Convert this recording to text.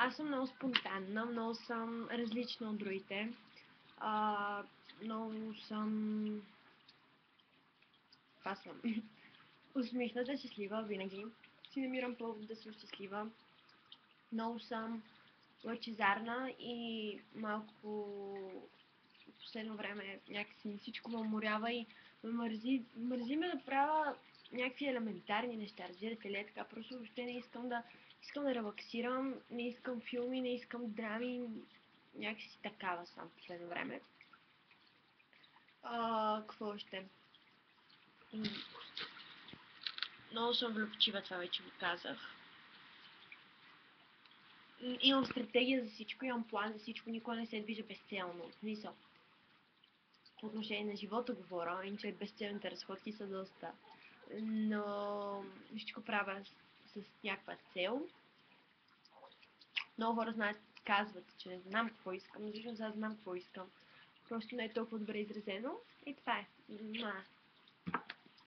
Аз съм много спонтанна, много съм различна от другите. Много съм... Това съм. Усмихната, щастлива, винаги. Си намирам повод да съм щастлива. Много съм лъчезарна и малко в последно време някакси всичко ме уморява и ме мързи ме да правя някакви елементарни неща, разбирате ли, така, просто въобще не искам да релаксирам, не искам филми, не искам драми, някакси такава съм в последно време. Какво още? Много съм влюбчива, това вече го казах. Имам стратегия за всичко, имам план за всичко, никога не се движа безцелно. В смисъл, по отношение на живота говоря, иначе безцелните разходки са доста. Но всичко правя с някаква цел. Много хора знаят, казват, че не знам какво искам, но всъщност аз знам какво искам. Просто не е толкова добре изразено и това е.